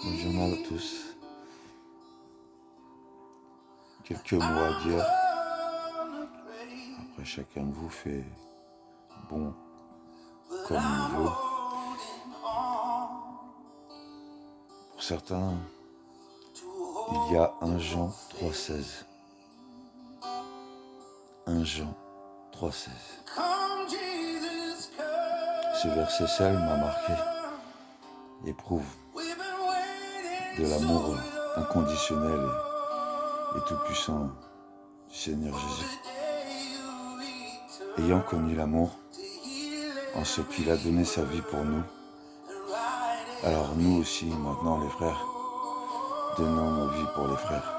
Bonjour à tous. Quelques mots à dire. Après, chacun de vous fait bon comme il veut. Pour certains, il y a 1 Jean 3,16. 1 Jean 3,16. Ce verset seul m'a marqué et prouve de l'amour inconditionnel et tout-puissant du Seigneur Jésus. Ayant connu l'amour en ce qu'il a donné sa vie pour nous, alors nous aussi, maintenant les frères, donnons nos vies pour les frères.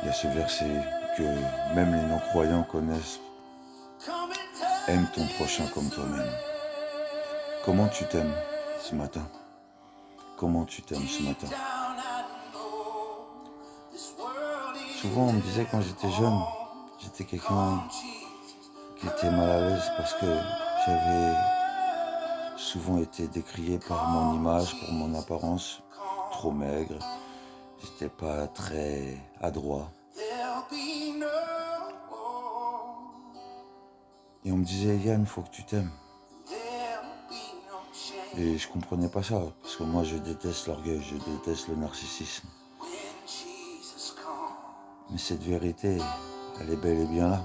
Il y a ce verset que même les non-croyants connaissent. Aime ton prochain comme toi-même. Comment tu t'aimes ce matin? Comment tu t'aimes ce matin? Souvent on me disait quand j'étais jeune, j'étais quelqu'un qui était mal à l'aise parce que j'avais souvent été décrié par mon image, pour mon apparence, trop maigre. J'étais pas très adroit. Et on me disait, Yann, faut que tu t'aimes. Et je comprenais pas ça, parce que moi je déteste l'orgueil, je déteste le narcissisme. Mais cette vérité, elle est bel et bien là.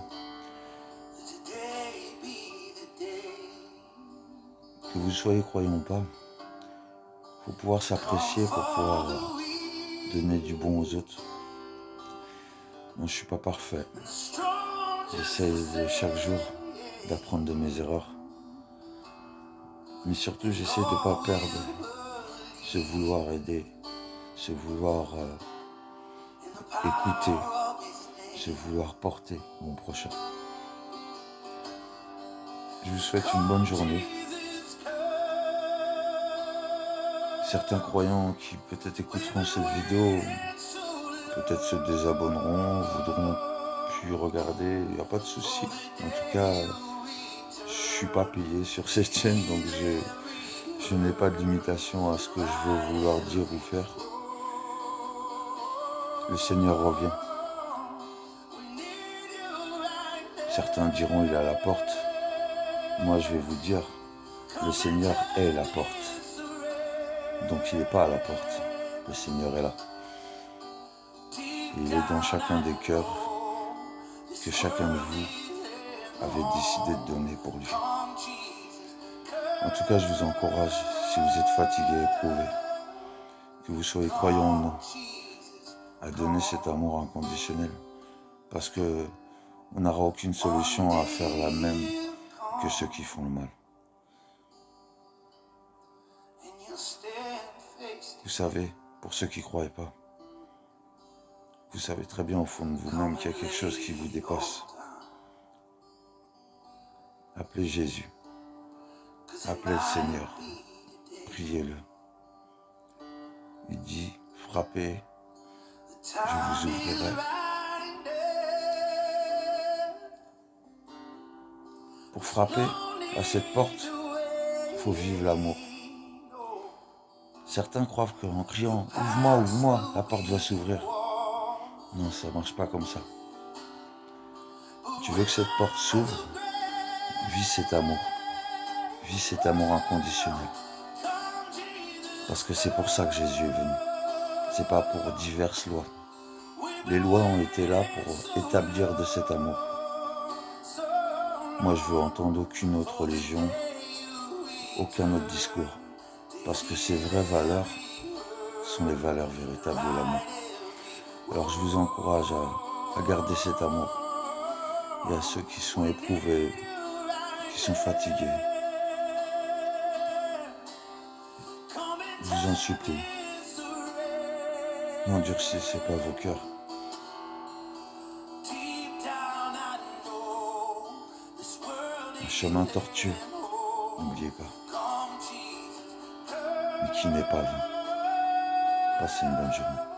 Que vous soyez croyant ou pas, il faut pouvoir s'apprécier pour pouvoir donner du bon aux autres. Moi je suis pas parfait. J'essaie de chaque jour d'apprendre de mes erreurs. Mais surtout j'essaie de ne pas perdre ce vouloir aider, ce vouloir écouter, ce vouloir porter mon prochain. Je vous souhaite une bonne journée. Certains croyants qui peut-être écouteront cette vidéo, peut-être se désabonneront, voudront plus regarder, il n'y a pas de souci. En tout cas, je suis pas payé sur cette chaîne, donc je n'ai pas de limitation à ce que je veux vouloir dire ou faire. Le Seigneur revient. Certains diront il est à la porte. Moi je vais vous dire, le Seigneur est la porte. Donc il n'est pas à la porte. Le Seigneur est là. Et il est dans chacun des cœurs que chacun de vous avait décidé de donner pour lui. En tout cas, je vous encourage, si vous êtes fatigué, éprouvé, que vous soyez croyant ou non, à donner cet amour inconditionnel. Parce que on n'aura aucune solution à faire la même que ceux qui font le mal. Vous savez, pour ceux qui ne croient pas, vous savez très bien au fond de vous-même qu'il y a quelque chose qui vous dépasse. Appelez Jésus. Appelez le Seigneur. Priez-le. Il dit, frappez, je vous ouvrirai. Pour frapper à cette porte, il faut vivre l'amour. Certains croient qu'en criant « Ouvre-moi, ouvre-moi », la porte va s'ouvrir. Non, ça ne marche pas comme ça. Tu veux que cette porte s'ouvre? Vis cet amour. Vis cet amour inconditionnel. Parce que c'est pour ça que Jésus est venu. C'est pas pour diverses lois. Les lois ont été là pour établir de cet amour. Moi, je veux entendre aucune autre religion, aucun autre discours. Parce que ces vraies valeurs sont les valeurs véritables de l'amour. Alors je vous encourage à garder cet amour. Et à ceux qui sont éprouvés, qui sont fatigués, je vous en supplie, n'endurcissez pas vos cœurs. Un chemin tortueux, n'oubliez pas, mais qui n'est pas vain. Passez une bonne journée.